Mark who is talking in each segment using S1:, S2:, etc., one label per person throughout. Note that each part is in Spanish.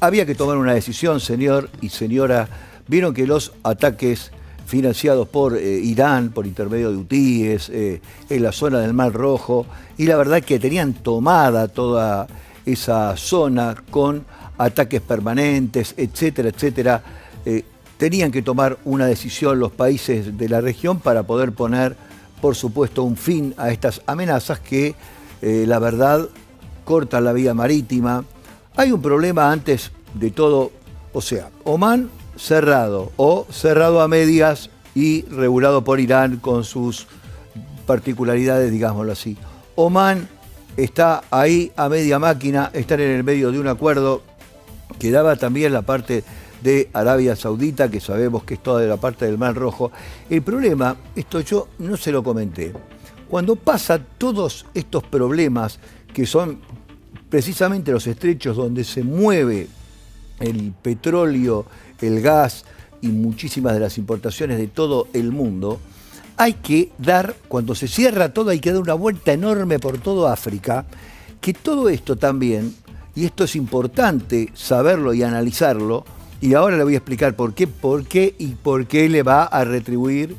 S1: Había que tomar una decisión, señor y señora. Vieron que los ataques financiados por Irán, por intermedio de hutíes, en la zona del Mar Rojo, y la verdad que tenían tomada toda esa zona con ataques permanentes, etcétera, etcétera. Tenían que tomar una decisión los países de la región para poder poner, por supuesto, un fin a estas amenazas que, la verdad, cortan la vía marítima. Hay un problema antes de todo, o sea, Omán cerrado o cerrado a medias y regulado por Irán con sus particularidades, digámoslo así. Omán está ahí a media máquina, están en el medio de un acuerdo que daba también la parte de Arabia Saudita, que sabemos que es toda de la parte del Mar Rojo. El problema, esto yo no se lo comenté, cuando pasa todos estos problemas que son precisamente los estrechos donde se mueve el petróleo, el gas y muchísimas de las importaciones de todo el mundo, hay que dar, cuando se cierra todo, hay que dar una vuelta enorme por todo África, que todo esto también, y esto es importante saberlo y analizarlo, y ahora le voy a explicar por qué y por qué le va a retribuir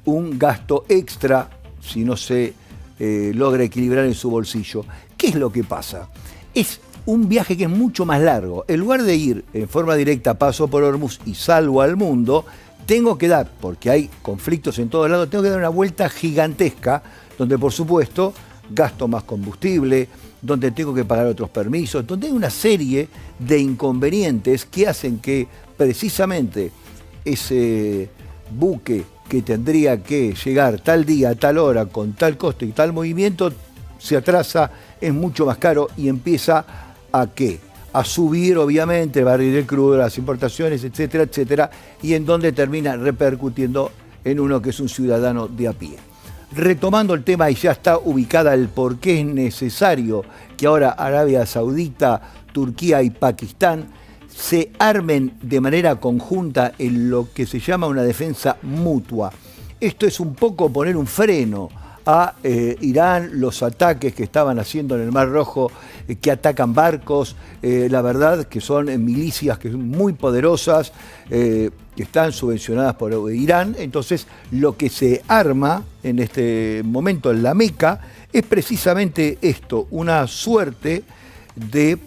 S1: un gasto extra si no se logra equilibrar en su bolsillo. ¿Qué es lo que pasa? Es un viaje que es mucho más largo. En lugar de ir en forma directa, paso por Hormuz y salvo al mundo, tengo que dar, porque hay conflictos en todos lados, tengo que dar una vuelta gigantesca, donde por supuesto gasto más combustible, donde tengo que pagar otros permisos, donde hay una serie de inconvenientes que hacen que precisamente ese buque que tendría que llegar tal día, tal hora, con tal costo y tal movimiento, se atrasa, es mucho más caro y empieza a ¿qué? A subir, obviamente, el barril del crudo, las importaciones, etcétera, etcétera, y en donde termina repercutiendo en uno que es un ciudadano de a pie. Retomando el tema, y ya está ubicada el por qué es necesario que ahora Arabia Saudita, Turquía y Pakistán se armen de manera conjunta en lo que se llama una defensa mutua. Esto es un poco poner un freno a Irán, los ataques que estaban haciendo en el Mar Rojo, que atacan barcos, la verdad que son milicias que son muy poderosas, que están subvencionadas por Irán. Entonces lo que se arma en este momento en la Meca es precisamente esto, una suerte de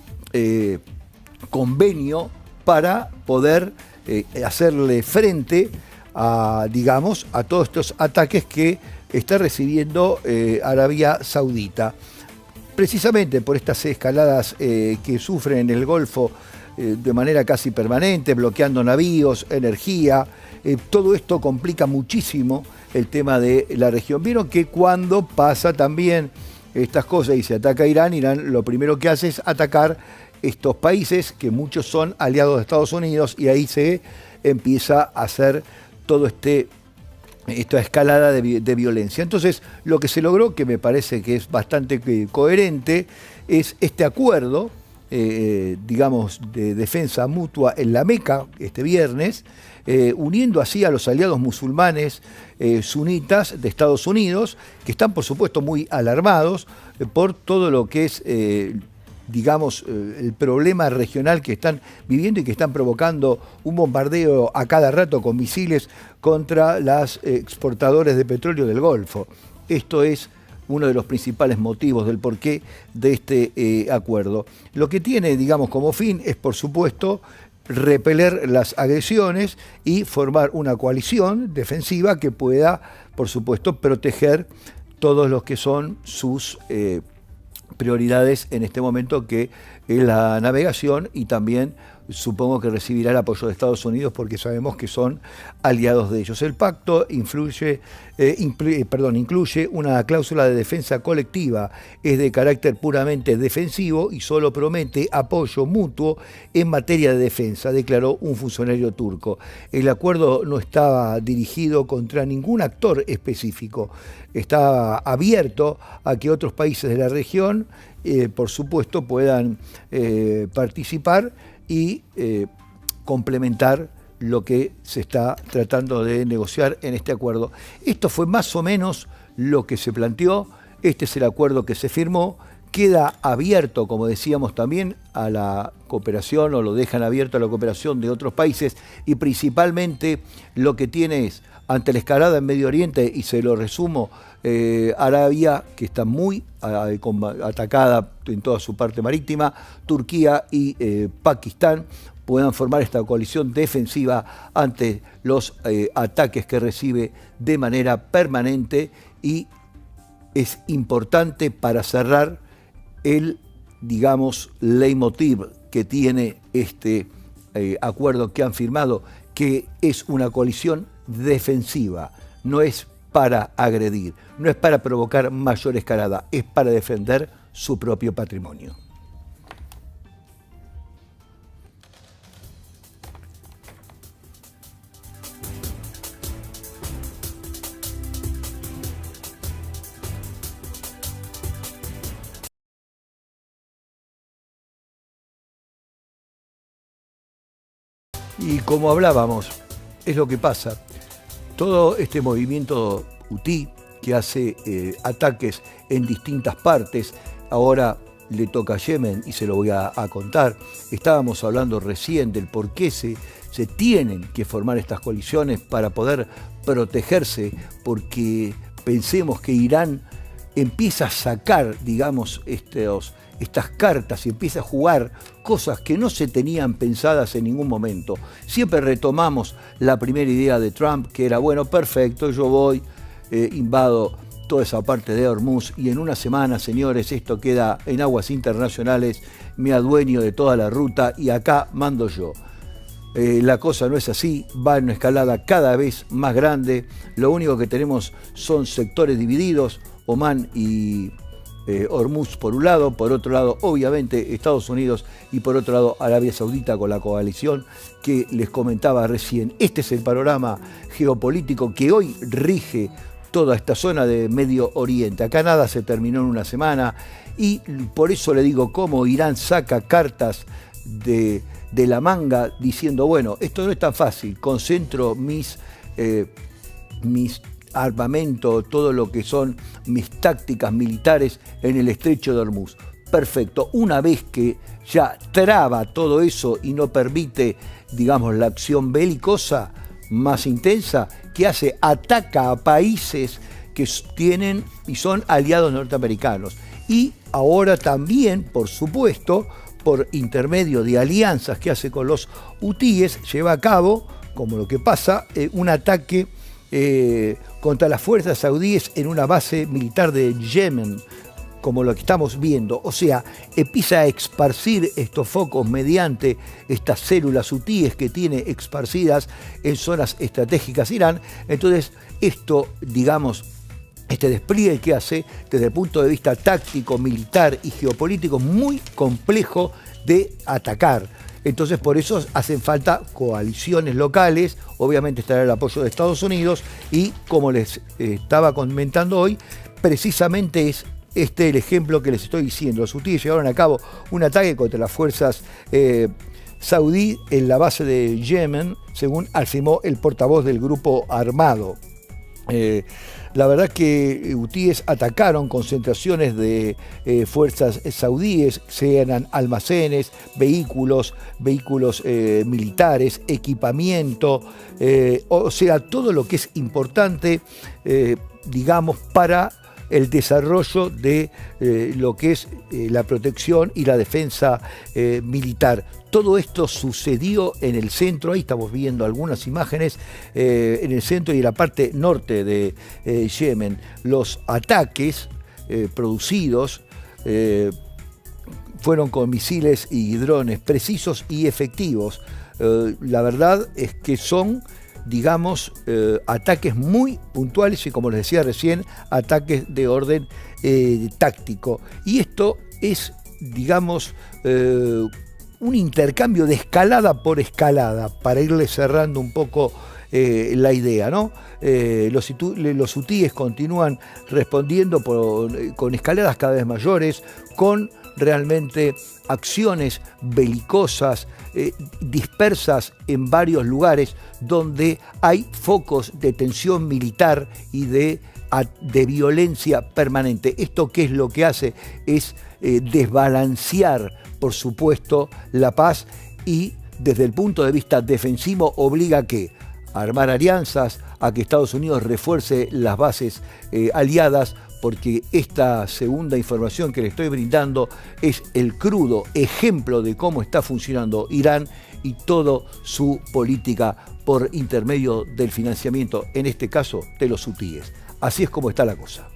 S1: convenio para poder hacerle frente a, digamos, a todos estos ataques que está recibiendo Arabia Saudita. Precisamente por estas escaladas que sufren en el Golfo de manera casi permanente, bloqueando navíos, energía, todo esto complica muchísimo el tema de la región. Vieron que cuando pasa también estas cosas y se ataca a Irán, Irán lo primero que hace es atacar estos países, que muchos son aliados de Estados Unidos, y ahí se empieza a hacer todo esta escalada de violencia. Entonces, lo que se logró, que me parece que es bastante coherente, es este acuerdo, digamos, de defensa mutua en la Meca este viernes, uniendo así a los aliados musulmanes sunitas de Estados Unidos, que están, por supuesto, muy alarmados por todo lo que es digamos, el problema regional que están viviendo y que están provocando un bombardeo a cada rato con misiles contra los exportadores de petróleo del Golfo. Esto es uno de los principales motivos del porqué de este acuerdo. Lo que tiene, digamos, como fin es, por supuesto, repeler las agresiones y formar una coalición defensiva que pueda, por supuesto, proteger todos los que son sus prioridades en este momento, que es la navegación, y también supongo que recibirá el apoyo de Estados Unidos porque sabemos que son aliados de ellos. El pacto incluye una cláusula de defensa colectiva, es de carácter puramente defensivo y solo promete apoyo mutuo en materia de defensa, declaró un funcionario turco. El acuerdo no estaba dirigido contra ningún actor específico, estaba abierto a que otros países de la región, por supuesto, puedan participar y complementar lo que se está tratando de negociar en este acuerdo. Esto fue más o menos lo que se planteó, este es el acuerdo que se firmó, queda abierto, como decíamos también, a la cooperación, o lo dejan abierto a la cooperación de otros países, y principalmente lo que tiene es, ante la escalada en Medio Oriente, y se lo resumo, Arabia, que está muy atacada en toda su parte marítima, Turquía y Pakistán puedan formar esta coalición defensiva ante los ataques que recibe de manera permanente, y es importante para cerrar el, digamos, leitmotiv que tiene este acuerdo que han firmado, que es una coalición defensiva, no es para agredir, no es para provocar mayor escalada, es para defender su propio patrimonio. Y como hablábamos, es lo que pasa. Todo este movimiento hutí que hace ataques en distintas partes, ahora le toca a Yemen y se lo voy a contar. Estábamos hablando recién del por qué se tienen que formar estas coaliciones para poder protegerse, porque pensemos que Irán empieza a sacar, digamos, estas cartas y empieza a jugar cosas que no se tenían pensadas en ningún momento. Siempre retomamos la primera idea de Trump, que era, bueno, perfecto, yo voy, invado toda esa parte de Hormuz y en una semana, señores, esto queda en aguas internacionales, me adueño de toda la ruta y acá mando yo. La cosa no es así, va en una escalada cada vez más grande, lo único que tenemos son sectores divididos, Omán y Hormuz por un lado, por otro lado obviamente Estados Unidos y por otro lado Arabia Saudita con la coalición que les comentaba recién. Este es el panorama geopolítico que hoy rige toda esta zona de Medio Oriente. Acá nada se terminó en una semana y por eso le digo cómo Irán saca cartas de la manga diciendo, bueno, esto no es tan fácil, concentro mis armamento, todo lo que son mis tácticas militares en el estrecho de Hormuz. Perfecto, una vez que ya traba todo eso y no permite, digamos, la acción belicosa más intensa, ¿qué hace? Ataca a países que tienen y son aliados norteamericanos. Y ahora también, por supuesto, por intermedio de alianzas que hace con los hutíes, lleva a cabo, como lo que pasa, un ataque contra las fuerzas saudíes en una base militar de Yemen, como lo que estamos viendo. O sea, empieza a esparcir estos focos mediante estas células hutíes que tiene esparcidas en zonas estratégicas Irán. Entonces, esto, digamos, este despliegue que hace desde el punto de vista táctico, militar y geopolítico muy complejo de atacar. Entonces por eso hacen falta coaliciones locales, obviamente estará el apoyo de Estados Unidos y como les estaba comentando hoy, precisamente es este el ejemplo que les estoy diciendo. Los hutíes llevaron a cabo un ataque contra las fuerzas saudí en la base de Yemen, según afirmó el portavoz del grupo armado. La verdad que hutíes atacaron concentraciones de fuerzas saudíes, sean almacenes, vehículos militares, equipamiento, o sea, todo lo que es importante, digamos, para el desarrollo de lo que es la protección y la defensa militar. Todo esto sucedió en el centro, ahí estamos viendo algunas imágenes, en el centro y en la parte norte de Yemen. Los ataques producidos fueron con misiles y drones precisos y efectivos. La verdad es que son, digamos, ataques muy puntuales y, como les decía recién, ataques de orden táctico. Y esto es, digamos, un intercambio de escalada por escalada, para irle cerrando un poco la idea, ¿no? Los hutíes continúan respondiendo con escaladas cada vez mayores, con realmente acciones belicosas dispersas en varios lugares donde hay focos de tensión militar y de violencia permanente. ¿Esto qué es lo que hace? Es desbalancear, por supuesto, la paz y desde el punto de vista defensivo obliga a ¿qué? A armar alianzas, a que Estados Unidos refuerce las bases aliadas, porque esta segunda información que le estoy brindando es el crudo ejemplo de cómo está funcionando Irán y toda su política por intermedio del financiamiento, en este caso de los hutíes. Así es como está la cosa.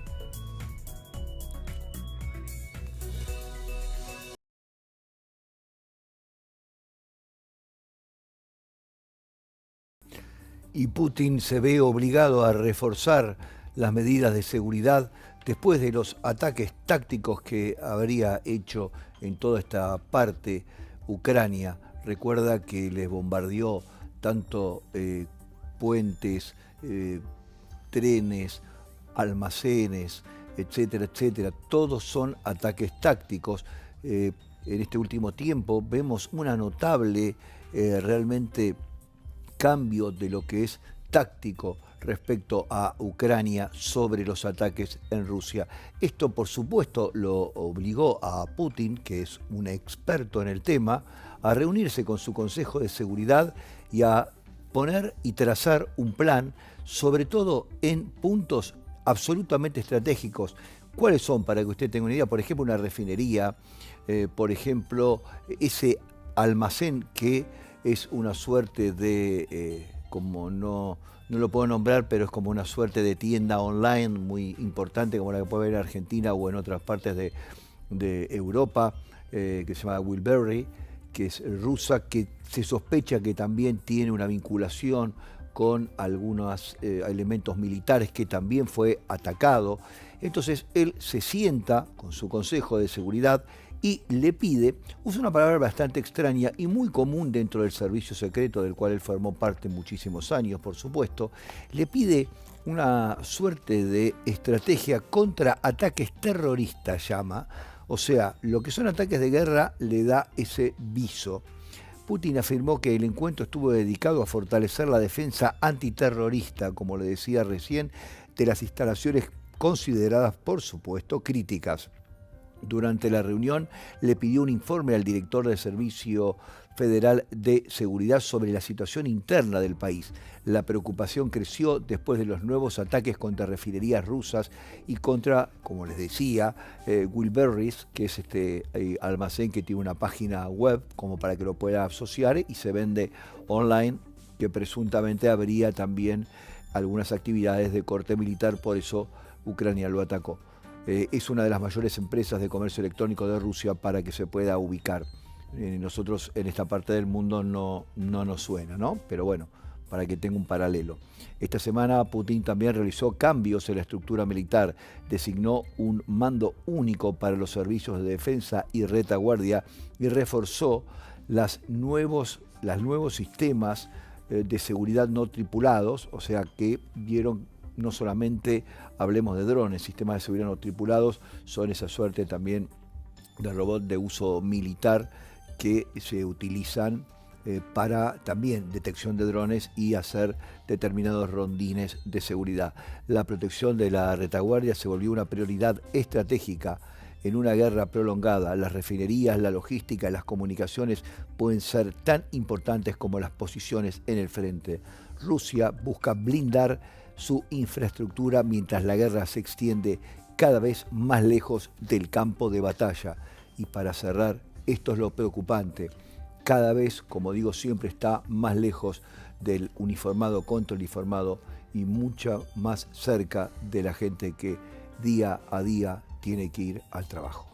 S1: Y Putin se ve obligado a reforzar las medidas de seguridad después de los ataques tácticos que habría hecho en toda esta parte Ucrania. Recuerda que les bombardeó tanto puentes, trenes, almacenes, etcétera, etcétera. Todos son ataques tácticos. En este último tiempo vemos una notable realmente cambio de lo que es táctico respecto a Ucrania sobre los ataques en Rusia. Esto, por supuesto, lo obligó a Putin, que es un experto en el tema, a reunirse con su Consejo de Seguridad y a poner y trazar un plan, sobre todo en puntos absolutamente estratégicos. ¿Cuáles son, para que usted tenga una idea? Por ejemplo, una refinería, por ejemplo, ese almacén que es una suerte de, como no lo puedo nombrar, pero es como una suerte de tienda online muy importante, como la que puede ver en Argentina o en otras partes de Europa, que se llama Wilberry, que es rusa, que se sospecha que también tiene una vinculación con algunos elementos militares, que también fue atacado. Entonces él se sienta con su Consejo de Seguridad y le pide, usa una palabra bastante extraña y muy común dentro del servicio secreto del cual él formó parte muchísimos años, por supuesto, le pide una suerte de estrategia contra ataques terroristas, llama, o sea, lo que son ataques de guerra le da ese viso. Putin afirmó que el encuentro estuvo dedicado a fortalecer la defensa antiterrorista, como le decía recién, de las instalaciones consideradas, por supuesto, críticas. Durante la reunión le pidió un informe al director del Servicio Federal de Seguridad sobre la situación interna del país. La preocupación creció después de los nuevos ataques contra refinerías rusas y contra, como les decía, Wilberry's, que es este almacén que tiene una página web como para que lo pueda asociar y se vende online, que presuntamente habría también algunas actividades de corte militar, por eso Ucrania lo atacó. Es una de las mayores empresas de comercio electrónico de Rusia, para que se pueda ubicar. Nosotros en esta parte del mundo no nos suena, ¿no? Pero bueno, para que tenga un paralelo. Esta semana Putin también realizó cambios en la estructura militar, designó un mando único para los servicios de defensa y retaguardia y reforzó los nuevos sistemas de seguridad no tripulados, o sea que vieron. No solamente hablemos de drones, sistemas de seguridad no tripulados, son esa suerte también de robots de uso militar que se utilizan para también detección de drones y hacer determinados rondines de seguridad. La protección de la retaguardia se volvió una prioridad estratégica en una guerra prolongada. Las refinerías, la logística, las comunicaciones pueden ser tan importantes como las posiciones en el frente. Rusia busca blindar su infraestructura mientras la guerra se extiende cada vez más lejos del campo de batalla. Y para cerrar, esto es lo preocupante, cada vez, como digo siempre, está más lejos del uniformado contra el uniformado y mucho más cerca de la gente que día a día tiene que ir al trabajo.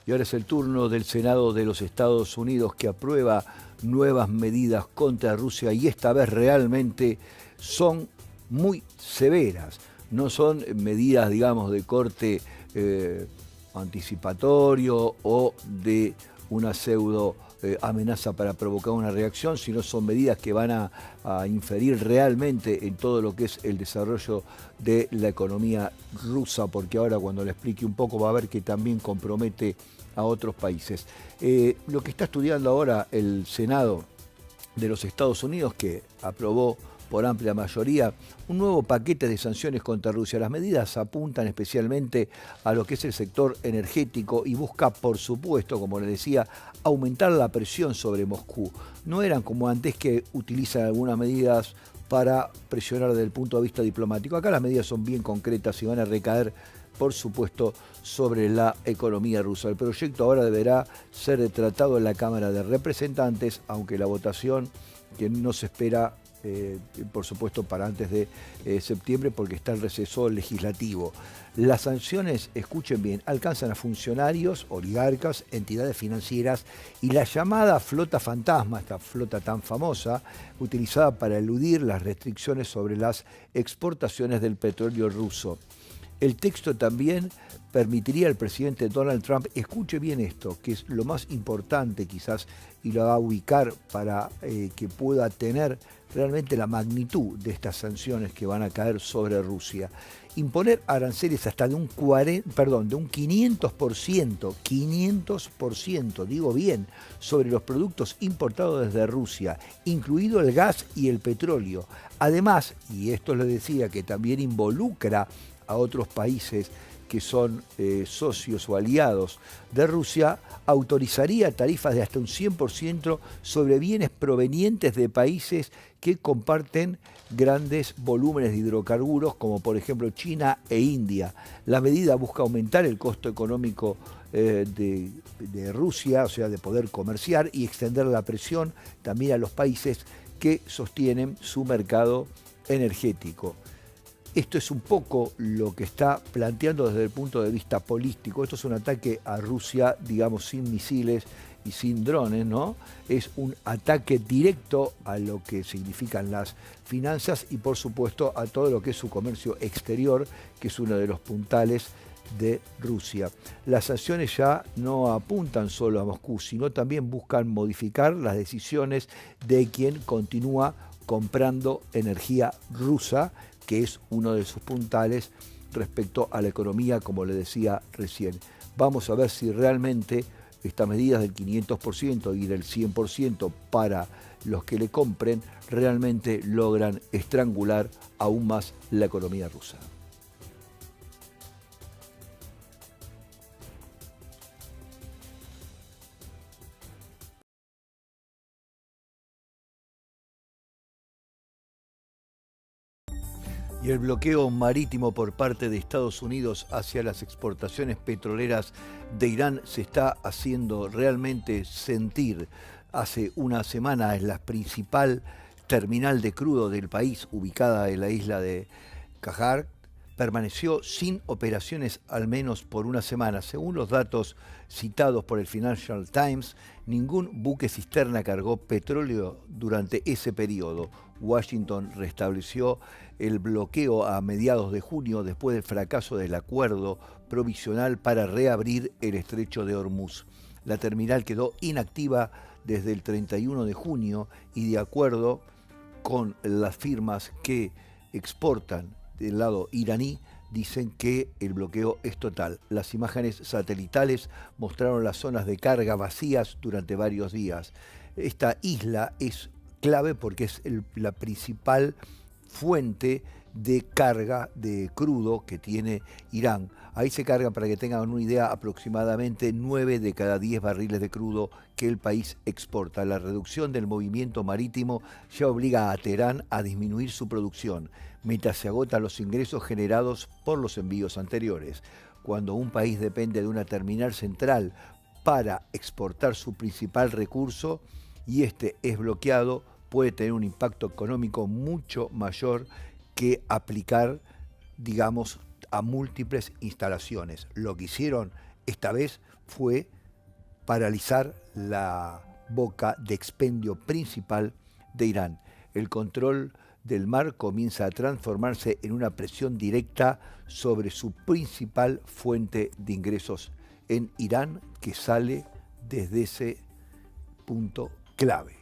S1: Y ahora es el turno del Senado de los Estados Unidos, que aprueba nuevas medidas contra Rusia, y esta vez realmente son muy severas. No son medidas, digamos, de corte anticipatorio o de una pseudo amenaza para provocar una reacción, sino son medidas que van a inferir realmente en todo lo que es el desarrollo de la economía rusa, porque ahora cuando le explique un poco va a ver que también compromete a otros países. Lo que está estudiando ahora el Senado de los Estados Unidos, que aprobó por amplia mayoría un nuevo paquete de sanciones contra Rusia. Las medidas apuntan especialmente a lo que es el sector energético y busca, por supuesto, como les decía, aumentar la presión sobre Moscú. No eran como antes, que utilizan algunas medidas para presionar desde el punto de vista diplomático. Acá las medidas son bien concretas y van a recaer, por supuesto, sobre la economía rusa. El proyecto ahora deberá ser tratado en la Cámara de Representantes, aunque la votación, que no se espera, por supuesto, para antes de septiembre, porque está el receso legislativo. Las sanciones, escuchen bien, alcanzan a funcionarios, oligarcas, entidades financieras y la llamada flota fantasma, esta flota tan famosa, utilizada para eludir las restricciones sobre las exportaciones del petróleo ruso. El texto también permitiría al presidente Donald Trump, escuche bien esto, que es lo más importante quizás, y lo va a ubicar para que pueda tener realmente la magnitud de estas sanciones que van a caer sobre Rusia. Imponer aranceles hasta de un 500%, digo bien, sobre los productos importados desde Rusia, incluido el gas y el petróleo. Además, y esto le decía que también involucra a otros países que son socios o aliados de Rusia, autorizaría tarifas de hasta un 100% sobre bienes provenientes de países que comparten grandes volúmenes de hidrocarburos, como por ejemplo China e India. La medida busca aumentar el costo económico de Rusia, o sea, de poder comerciar, y extender la presión también a los países que sostienen su mercado energético. Esto es un poco lo que está planteando desde el punto de vista político. Esto es un ataque a Rusia, digamos, sin misiles y sin drones, ¿no? Es un ataque directo a lo que significan las finanzas y, por supuesto, a todo lo que es su comercio exterior, que es uno de los puntales de Rusia. Las sanciones ya no apuntan solo a Moscú, sino también buscan modificar las decisiones de quien continúa comprando energía rusa, que es uno de sus puntales respecto a la economía, como le decía recién. Vamos a ver si realmente estas medidas del 500% y del 100% para los que le compren realmente logran estrangular aún más la economía rusa. Y el bloqueo marítimo por parte de Estados Unidos hacia las exportaciones petroleras de Irán se está haciendo realmente sentir. Hace una semana es la principal terminal de crudo del país, ubicada en la isla de Qajar, permaneció sin operaciones al menos por una semana. Según los datos citados por el Financial Times, ningún buque cisterna cargó petróleo durante ese periodo. Washington restableció el bloqueo a mediados de junio después del fracaso del acuerdo provisional para reabrir el estrecho de Hormuz. La terminal quedó inactiva desde el 31 de junio y, de acuerdo con las firmas que exportan del lado iraní, dicen que el bloqueo es total. Las imágenes satelitales mostraron las zonas de carga vacías durante varios días. Esta isla es clave porque es la principal fuente de carga de crudo que tiene Irán. Ahí se carga, para que tengan una idea, aproximadamente 9 de cada 10 barriles de crudo que el país exporta. La reducción del movimiento marítimo ya obliga a Teherán a disminuir su producción, mientras se agotan los ingresos generados por los envíos anteriores. Cuando un país depende de una terminal central para exportar su principal recurso y este es bloqueado, puede tener un impacto económico mucho mayor que aplicar, digamos, a múltiples instalaciones. Lo que hicieron esta vez fue paralizar la boca de expendio principal de Irán. El control del mar comienza a transformarse en una presión directa sobre su principal fuente de ingresos en Irán, que sale desde ese punto clave.